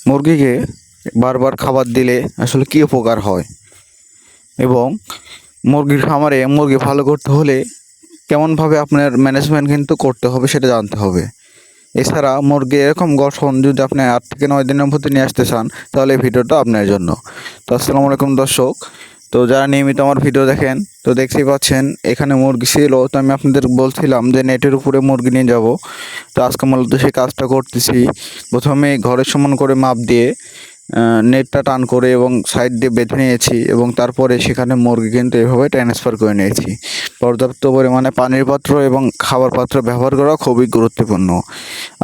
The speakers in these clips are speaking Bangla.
মুরগিকে বারবার খাবার দিলে আসলে কী উপকার হয় এবং মুরগির খামারে মুরগি ভালো করতে হলে কেমনভাবে আপনার ম্যানেজমেন্ট কিন্তু করতে হবে সেটা জানতে হবে। এছাড়া মুরগি এরকম গঠন যদি আপনি 8 থেকে 9 দিনের মধ্যে নিয়ে আসতে চান তাহলে এই ভিডিওটা আপনার জন্য। তো আসসালামু আলাইকুম দর্শক। তো যারা নিয়মিত আমার ভিডিও দেখেন তো দেখতেই পাচ্ছেন এখানে মুরগি ছিল, তো আমি আপনাদের বলছিলাম যে নেটের উপরে মুরগি নিয়ে যাব। তো আজকে মূলত সেই কাজটা করতেছি। প্রথমে ঘরের সমান করে মাপ দিয়ে নেটটা টান করে এবং সাইড দিয়ে বেঁধে নিয়েছি এবং তারপরে সেখানে মুরগি কিন্তু এভাবে ট্রান্সফার করে নিয়েছি। পর্যাপ্ত পরিমাণে পানির পাত্র এবং খাবার পাত্র ব্যবহার করা খুবই গুরুত্বপূর্ণ।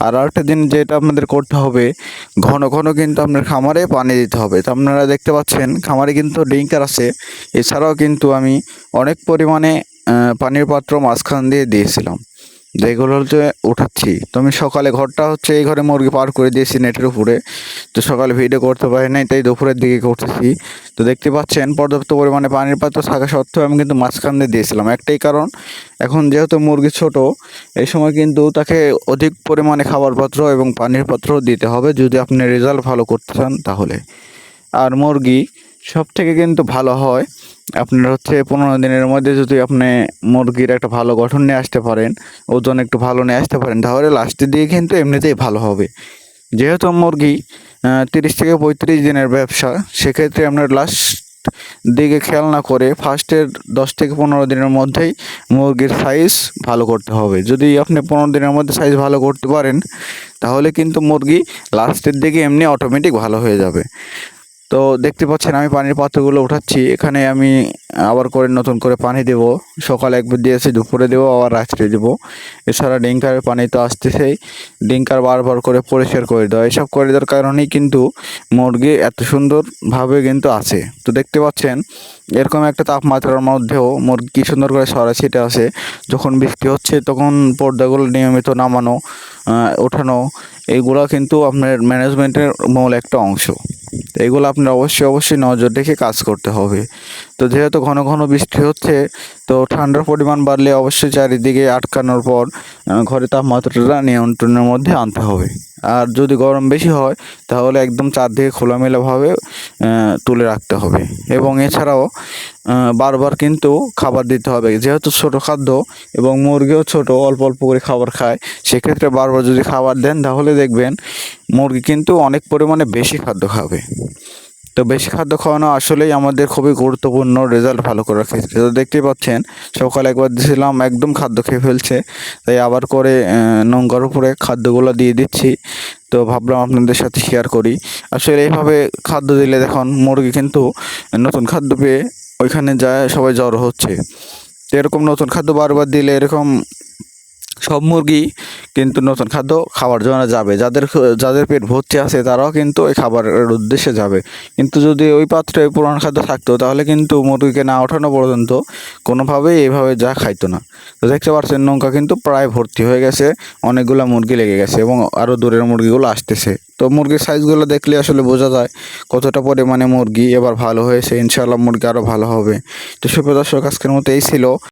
আর আরেকটা জিনিস যেটা আপনাদের করতে হবে, ঘন ঘন কিন্তু আপনার খামারে পানি দিতে হবে। তো আপনারা দেখতে পাচ্ছেন খামারে কিন্তু ড্রিঙ্কার আছে। এছাড়াও কিন্তু আমি অনেক পরিমাণে পানির পাত্র মাঝখান দিয়ে দিয়েছিলাম, যেগুলো হচ্ছে উঠাচ্ছি। তো আমি সকালে ঘরটা হচ্ছে এই ঘরে মুরগি পার করে দিয়েছি নেটের উপরে। তো সকালে ভিডিও করতে পারি নাই, তাই দুপুরের দিকে করতেছি। তো দেখতে পাচ্ছেন পর্যাপ্ত পরিমাণে পানির পাত্র থাকা সত্ত্বেও আমি কিন্তু মাঝখান দিয়ে দিয়েছিলাম। একটাই কারণ, এখন যেহেতু মুরগি ছোট, এই সময় কিন্তু তাকে অধিক পরিমাণে খাবার পাত্র এবং পানির পাত্র দিতে হবে যদি আপনি রেজাল্ট ভালো করতে চান তাহলে। আর মুরগি সব থেকে কিন্তু ভালো হয় আপনার হচ্ছে 15 দিনের মধ্যে যদি আপনি মুরগির একটা ভালো গঠন নিয়ে আসতে পারেন, ওজন একটু ভালো নিয়ে আসতে পারেন, তাহলে লাস্টের দিকে কিন্তু এমনিতেই ভালো হবে। যেহেতু মুরগি 30 থেকে 35 দিনের ব্যবসা, সেক্ষেত্রে আপনার লাস্ট দিকে খেয়াল না করে ফার্স্টের 10 থেকে 15 দিনের মধ্যেই মুরগির সাইজ ভালো করতে হবে। যদি আপনি 15 দিনের মধ্যে সাইজ ভালো করতে পারেন তাহলে কিন্তু মুরগি লাস্টের দিকে এমনি অটোমেটিক ভালো হয়ে যাবে। তো দেখতে পাচ্ছেন আমি পানির পাত্রগুলো উঠাচ্ছি। এখানে আমি আবার করে নতুন করে পানি দেব। সকালে একবার দিয়েছি, দুপুরে দেবো, আবার রাত্রে দেবো। এছাড়া ডিঙ্কারের পানি তো আসতেছেই। ডিঙ্কার বারবার করে পরিষ্কার করে দেওয়া, এসব করে দেওয়ার কারণেই কিন্তু মুরগি এত সুন্দরভাবে কিন্তু আছে। তো দেখতে পাচ্ছেন এরকম একটা তাপমাত্রার মধ্যেও মুরগি কী সুন্দর করে ছড়াছিটে আছে। যখন বৃষ্টি হচ্ছে তখন পর্দাগুলো নিয়মিত নামানো, ওঠানো, এইগুলো কিন্তু আপনার ম্যানেজমেন্টের মূল একটা অংশ। এগুলো আপনার অবশ্যই নজর রেখে কাজ করতে হবে। তো যেহেতু ঘন ঘন বৃষ্টি হচ্ছে, তো ঠান্ডার পরিমাণ বাড়লে অবশ্যই চারিদিকে আটকানোর পর ঘরে তাপমাত্রাটা নিয়ন্ত্রণের মধ্যে আনতে হবে। আর যদি গরম বেশি হয় তাহলে একদম চারদিকে খোলামেলাভাবে তুলে রাখতে হবে। এবং এছাড়াও বারবার কিন্তু খাবার দিতে হবে, যেহেতু ছোট খাদ্য এবং মুরগিও ছোট, অল্প অল্প করে খাবার খায়। সেক্ষেত্রে বারবার যদি খাবার দেন তাহলে দেখবেন মুরগি কিন্তু অনেক পরিমাণে বেশি খাদ্য খাবে। তো বেশি খাদ্য খাওয়ানো আসলেই আমাদের খুবই গুরুত্বপূর্ণ রেজাল্ট ভালো করার ক্ষেত্রে। তো দেখতেই পাচ্ছেন সকালে একবার দিয়েছিলাম, একদম খাদ্য খেয়ে ফেলছে, তাই আবার করে নৌকার উপরে খাদ্যগুলো দিয়ে দিচ্ছি। তো ভাবলাম আপনাদের সাথে শেয়ার করি। আসলে এইভাবে খাদ্য দিলে দেখুন মুরগি কিন্তু নতুন খাদ্য পেয়ে ওইখানে যায়, সবাই জড়ো হচ্ছে। তো এরকম নতুন খাদ্য বারবার দিলে এরকম সব মুরগি কিন্তু নতুন খাদ্য খাওয়ার জন্য যাবে। যাদের পেট ভর্তি আছে তারাও কিন্তু ওই খাবারের উদ্দেশ্যে যাবে। কিন্তু যদি ওই পাত্রে পুরানো খাদ্য থাকতো তাহলে কিন্তু মুরগিকে না ওঠানো পর্যন্ত কোনোভাবেই এইভাবে যা খাইতো না। তো দেখতে পাচ্ছেন নৌকা কিন্তু প্রায় ভর্তি হয়ে গেছে, অনেকগুলো মুরগি লেগে গেছে এবং আরও দূরের মুরগিগুলো আসতেছে। তো মুরগির সাইজগুলো দেখলে আসলে বোঝা যায় কতটা পরিমাণে মুরগি এবার ভালো হয়েছে। ইনশাআল্লাহ মুরগি আরও ভালো হবে। তো সুপ্রিয় দর্শক, আজকের মতো এই ছিল।